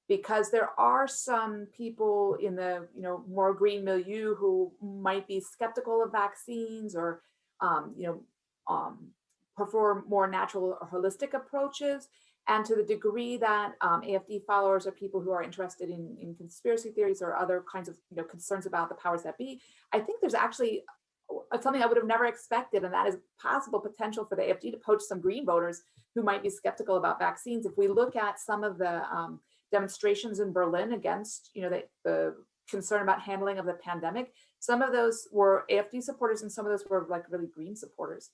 Speaker 2: because there are some people in the more green milieu who might be skeptical of vaccines, or prefer more natural or holistic approaches. And to the degree that AfD followers are people who are interested in conspiracy theories or other kinds of concerns about the powers that be, I think there's actually something I would have never expected, and that is possible potential for the AfD to poach some Green voters who might be skeptical about vaccines. If we look at some of the demonstrations in Berlin against the concern about handling of the pandemic, some of those were AfD supporters and some of those were like really Green supporters.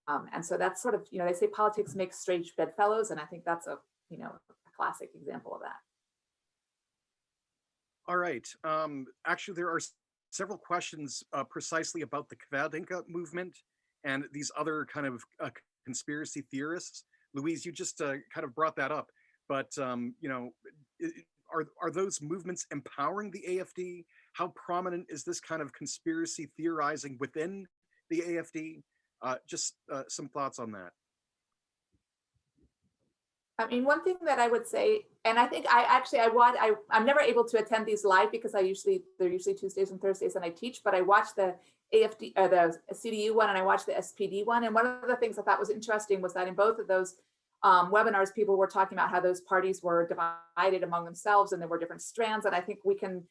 Speaker 2: And so that's sort of, they say politics makes strange bedfellows, and I think that's a classic example of that.
Speaker 1: All right. Actually, there are several questions precisely about the Querdenker movement and these other kind of conspiracy theorists. Louise, you just kind of brought that up, but are those movements empowering the AfD? How prominent is this kind of conspiracy theorizing within the AfD? Just some thoughts on that.
Speaker 2: I mean, one thing that I would say, and I think I'm never able to attend these live because they're usually Tuesdays and Thursdays, and I teach. But I watch the AfD or the CDU one, and I watch the SPD one. And one of the things I thought was interesting was that in both of those webinars, people were talking about how those parties were divided among themselves, and there were different strands. And I think we can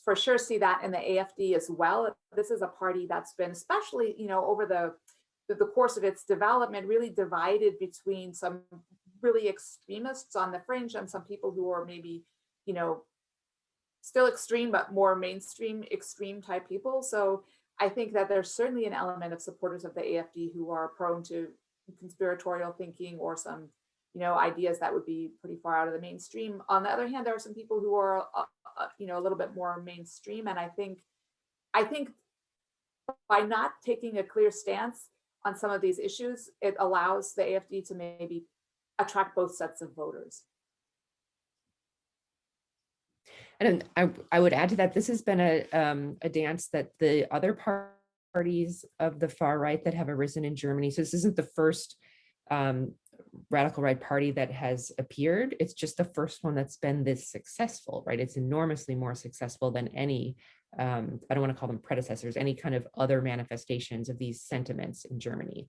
Speaker 2: for sure see that in the AfD as well. This is a party that's been, especially over the course of its development, really divided between some really extremists on the fringe and some people who are maybe, still extreme, but more mainstream extreme type people. So I think that there's certainly an element of supporters of the AfD who are prone to conspiratorial thinking or some, ideas that would be pretty far out of the mainstream. On the other hand, there are some people who are, a little bit more mainstream. And I think I think by not taking a clear stance on some of these issues, it allows the AFD to maybe attract both sets of voters.
Speaker 3: And I would add to that, this has been a dance that the other parties of the far right that have arisen in Germany. So this isn't the first radical right party that has appeared. It's just the first one that's been this successful, right? It's enormously more successful than any, I don't want to call them predecessors, any kind of other manifestations of these sentiments in Germany.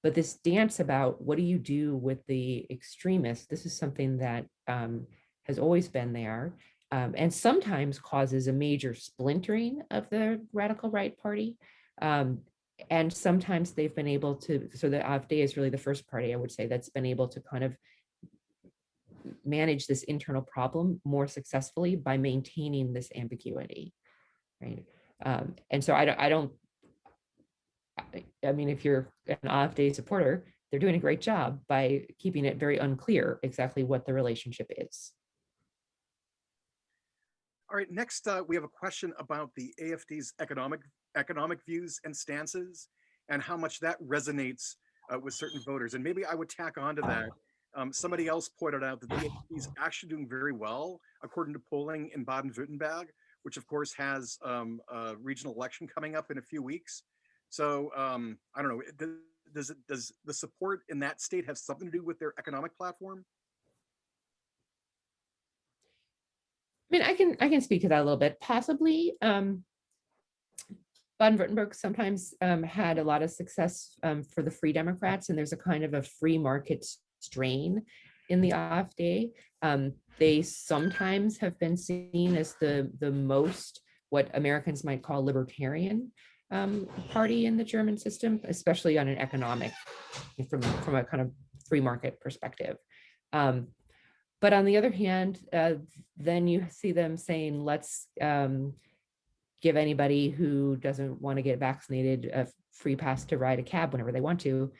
Speaker 3: But this dance about what do you do with the extremists, this is something that has always been there, and sometimes causes a major splintering of the radical right party. And sometimes they've been able to, so the AfD is really the first party, I would say, that's been able to kind of manage this internal problem more successfully by maintaining this ambiguity, right? And so I mean, if you're an AfD supporter, they're doing a great job by keeping it very unclear exactly what the relationship is.
Speaker 1: All right, next we have a question about the AFD's economic views and stances and how much that resonates with certain voters. And maybe I would tack on to that. Somebody else pointed out that the AFD is actually doing very well, according to polling in Baden-Württemberg, which of course has a regional election coming up in a few weeks. So I don't know, does the support in that state have something to do with their economic platform?
Speaker 3: I mean, I can speak to that a little bit, possibly. Baden-Württemberg sometimes had a lot of success for the Free Democrats, and there's a kind of a free market strain in the AfD. They sometimes have been seen as the most, what Americans might call libertarian party in the German system, especially on an economic, from a kind of free market perspective. But on the other hand, then you see them saying, let's give anybody who doesn't want to get vaccinated a free pass to ride a cab whenever they want to,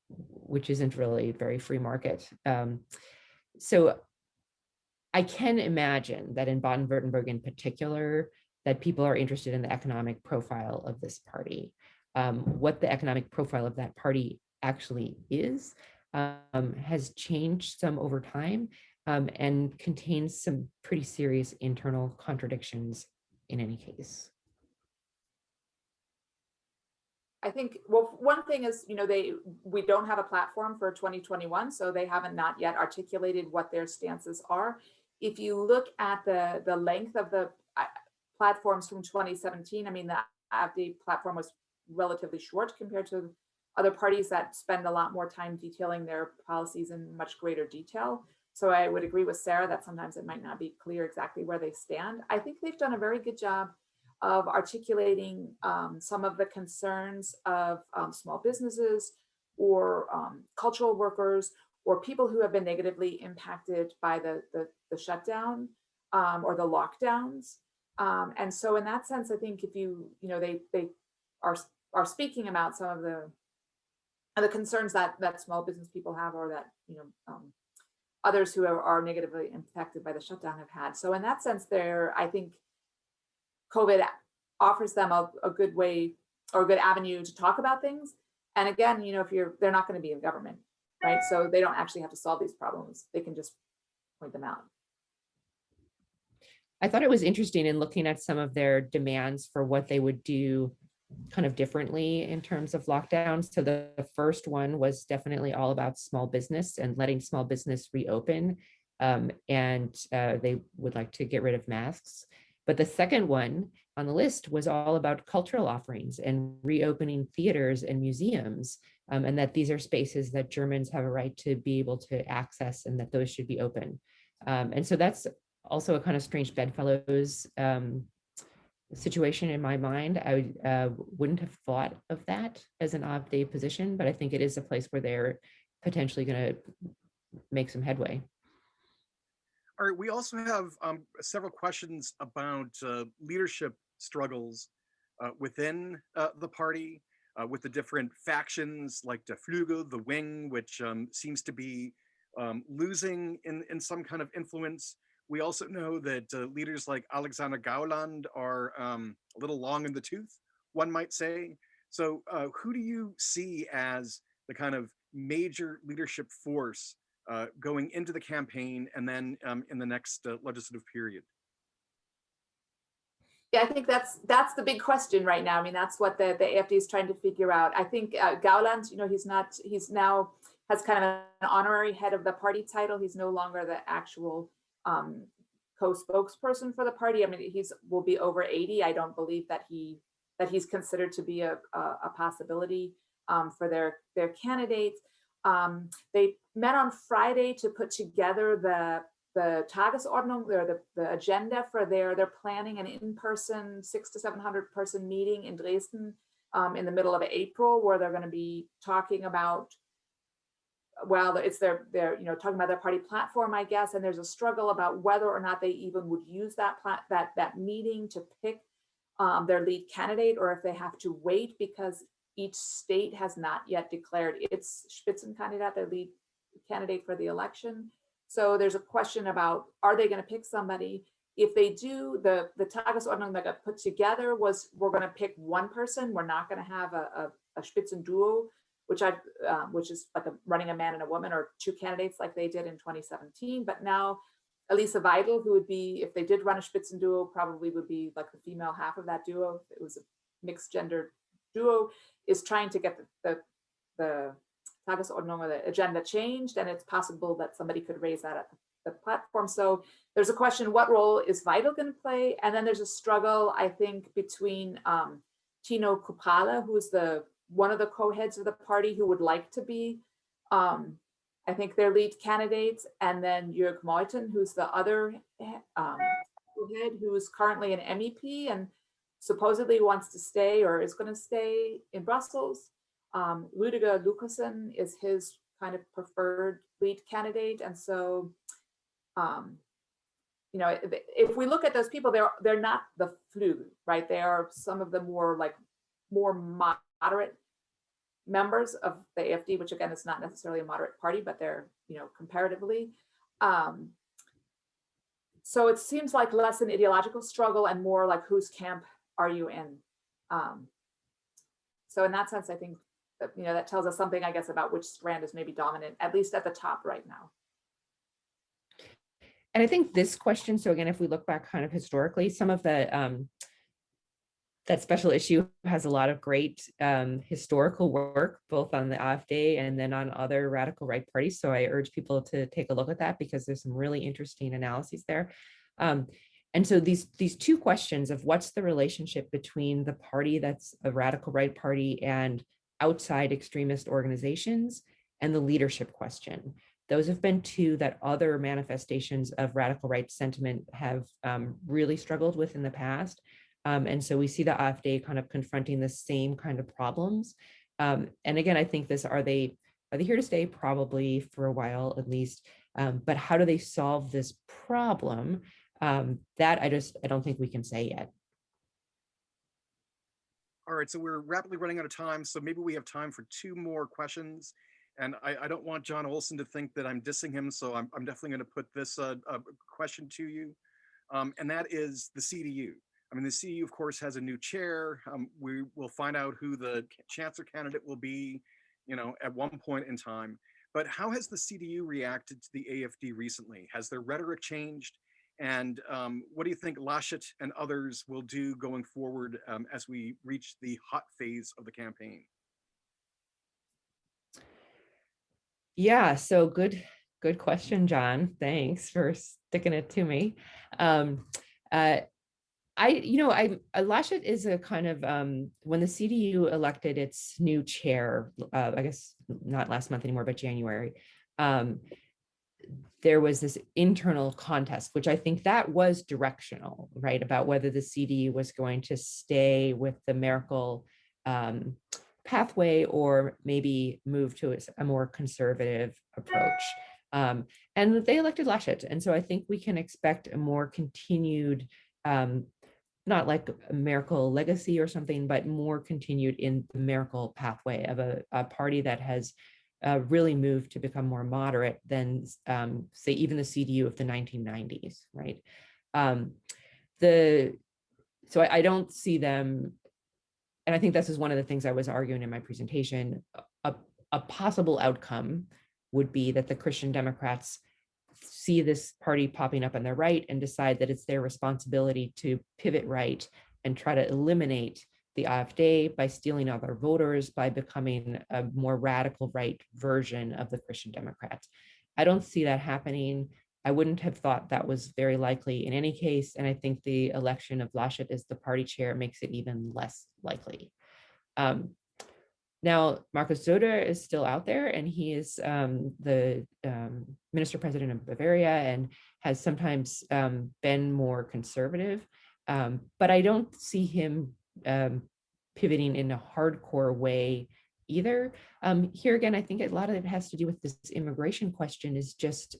Speaker 3: which isn't really very free market. So I can imagine that in Baden-Württemberg in particular, that people are interested in the economic profile of this party. What the economic profile of that party actually is has changed some over time and contains some pretty serious internal contradictions in any case.
Speaker 2: I think, well, one thing is, you know, we don't have a platform for 2021, so they haven't not yet articulated what their stances are. If you look at the length of the platforms from 2017, I mean, the AfD platform was relatively short compared to other parties that spend a lot more time detailing their policies in much greater detail. So I would agree with Sarah that sometimes it might not be clear exactly where they stand. I think they've done a very good job of articulating some of the concerns of small businesses or cultural workers or people who have been negatively impacted by the shutdown or the lockdowns. And so in that sense, I think if they are speaking about some of the concerns that small business people have, or that others who are negatively impacted by the shutdown have had. So in that sense, I think COVID offers them a good way or a good avenue to talk about things. And again, they're not going to be in government, right? So they don't actually have to solve these problems. They can just point them out.
Speaker 3: I thought it was interesting in looking at some of their demands for what they would do kind of differently in terms of lockdowns. So the first one was definitely all about small business and letting small business reopen. And they would like to get rid of masks. But the second one on the list was all about cultural offerings and reopening theaters and museums, and that these are spaces that Germans have a right to be able to access and that those should be open. And so that's also a kind of strange bedfellows situation in my mind. I wouldn't have thought of that as an AfD position, but I think it is a place where they're potentially going to make some headway.
Speaker 1: All right, we also have several questions about leadership struggles within the party, with the different factions like the Flügel, the wing, which seems to be losing in some kind of influence. We also know that leaders like Alexander Gauland are a little long in the tooth, one might say. So who do you see as the kind of major leadership force going into the campaign and then in the next legislative period?
Speaker 2: Yeah, I think that's the big question right now. I mean, that's what the AFD is trying to figure out. I think Gauland, he's now has kind of an honorary head of the party title. He's no longer the actual co-spokesperson for the party. I mean, will be over 80. I don't believe that he's considered to be a possibility for their candidates. They met on Friday to put together the Tagesordnung, or the agenda for they're planning an in-person 600 to 700 person meeting in Dresden in the middle of April, where they're going to be talking about, well, it's they're talking about their party platform, I guess, and there's a struggle about whether or not they even would use that meeting to pick their lead candidate, or if they have to wait because each state has not yet declared its Spitzenkandidat, their lead candidate for the election. So there's a question about, are they going to pick somebody? If they do, the Tagesordnung that got put together was, we're going to pick one person. We're not going to have a Spitzenduo, which is like running a man and a woman, or two candidates like they did in 2017. But now Elisa Weidel, who would be, if they did run a Spitzenduo, probably would be like the female half of that duo. If it was a mixed gender duo, is trying to get the Tagesordnung, or the agenda, changed, and it's possible that somebody could raise that at the platform. So there's a question, what role is Weidel going to play? And then there's a struggle, I think, between Tino Kupala, who's one of the co-heads of the party, who would like to be, I think, their lead candidates, and then Jörg Meuthen, who's the other head, who is currently an MEP and supposedly wants to stay, or is going to stay in Brussels. Rüdiger Lucassen is his kind of preferred lead candidate. And so, if we look at those people, they're not the Flügel, right? They are some of the more moderate members of the AFD, which again is not necessarily a moderate party, but they're, comparatively. So it seems like less an ideological struggle and more like, whose camp are you in? So in that sense, I think that tells us something, I guess, about which strand is maybe dominant, at least at the top right now.
Speaker 3: And I think this question, so again, if we look back kind of historically, some of the that special issue has a lot of great historical work, both on the AfD and then on other radical right parties. So I urge people to take a look at that, because there's some really interesting analyses there. And so these two questions of what's the relationship between the party that's a radical right party and outside extremist organizations, and the leadership question. Those have been two that other manifestations of radical right sentiment have really struggled with in the past. And so we see the AfD kind of confronting the same kind of problems. And again, I think are they here to stay? Probably for a while at least. But how do they solve this problem? That I don't think we can say yet.
Speaker 1: All right, so we're rapidly running out of time, so maybe we have time for two more questions. And I don't want John Olson to think that I'm dissing him, so I'm definitely going to put this question to you. And that is the CDU. I mean, the CDU, of course, has a new chair. We will find out who the chancellor candidate will be, at one point in time. But how has the CDU reacted to the AFD recently? Has their rhetoric changed? And what do you think Laschet and others will do going forward as we reach the hot phase of the campaign?
Speaker 3: Yeah, so good question, John. Thanks for sticking it to me. Laschet is a kind of, when the CDU elected its new chair, I guess not last month anymore, but January, there was this internal contest, which I think that was directional, right? About whether the CDU was going to stay with the Merkel pathway or maybe move to a more conservative approach. And they elected Laschet. And so I think we can expect a more continued, not like a Merkel legacy or something, but more continued in the Merkel pathway of a party that has really moved to become more moderate than, say, even the CDU of the 1990s, right? So I don't see them, and I think this is one of the things I was arguing in my presentation. A possible outcome would be that the Christian Democrats see this party popping up on their right and decide that it's their responsibility to pivot right and try to eliminate the AfD by stealing other voters, by becoming a more radical right version of the Christian Democrats. I don't see that happening. I wouldn't have thought that was very likely in any case. And I think the election of Laschet as the party chair makes it even less likely. Now, Markus Söder is still out there, and he is the minister president of Bavaria and has sometimes been more conservative. But I don't see him pivoting in a hardcore way either. Here again, I think a lot of it has to do with this immigration question. Is just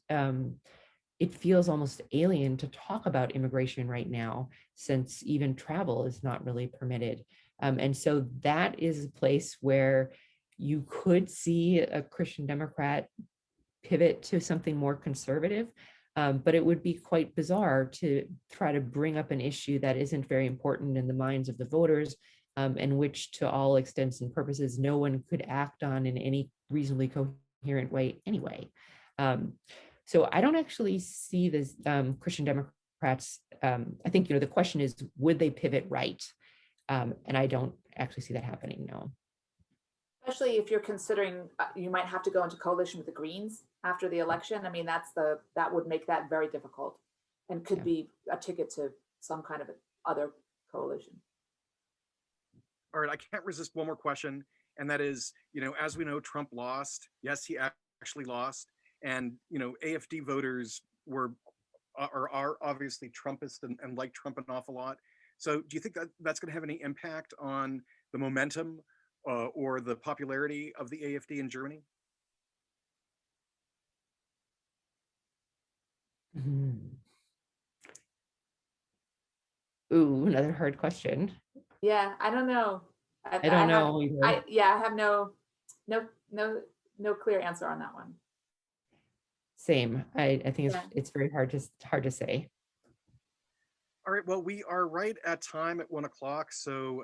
Speaker 3: it feels almost alien to talk about immigration right now, since even travel is not really permitted. And so that is a place where you could see a Christian Democrat pivot to something more conservative, but it would be quite bizarre to try to bring up an issue that isn't very important in the minds of the voters, and which to all extents and purposes, no one could act on in any reasonably coherent way anyway. So I don't actually see this Christian Democrats. I think, the question is, would they pivot right? And I don't actually see that happening, no.
Speaker 2: Especially if you're considering you might have to go into coalition with the Greens after the election. I mean, that would make that very difficult, and could be a ticket to some kind of other coalition.
Speaker 1: All right, I can't resist one more question, and that is, as we know, Trump lost. Yes, he actually lost, and AfD voters are obviously Trumpist and like Trump an awful lot. So do you think that that's going to have any impact on the momentum or the popularity of the AfD in Germany?
Speaker 2: Mm-hmm.
Speaker 3: Ooh, another hard question.
Speaker 2: Yeah, I don't know.
Speaker 3: I don't know either.
Speaker 2: I have no clear answer on that one.
Speaker 3: Same. I think it's very hard to say.
Speaker 1: All right, well, we are right at time at 1 o'clock. So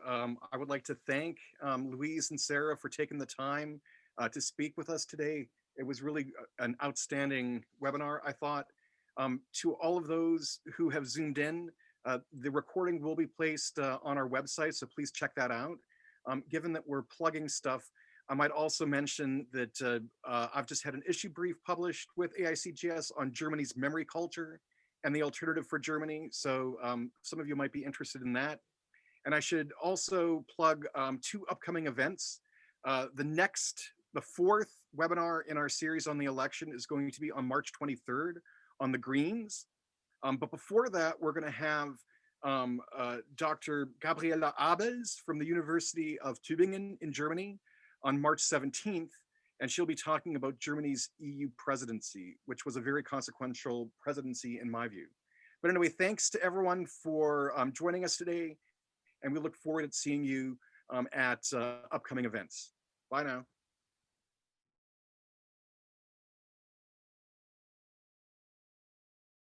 Speaker 1: I would like to thank Louise and Sarah for taking the time to speak with us today. It was really an outstanding webinar, I thought. To all of those who have Zoomed in, the recording will be placed on our website, so please check that out. Given that we're plugging stuff, I might also mention that I've just had an issue brief published with AICGS on Germany's memory culture and the alternative for Germany. So some of you might be interested in that. And I should also plug 2 upcoming events. The fourth webinar in our series on the election is going to be on March 23rd on the Greens. But before that, we're going to have Dr. Gabriela Abels from the University of Tübingen in Germany on March 17th. And she'll be talking about Germany's EU presidency, which was a very consequential presidency in my view. But anyway, thanks to everyone for joining us today. And we look forward to seeing you at upcoming events. Bye now.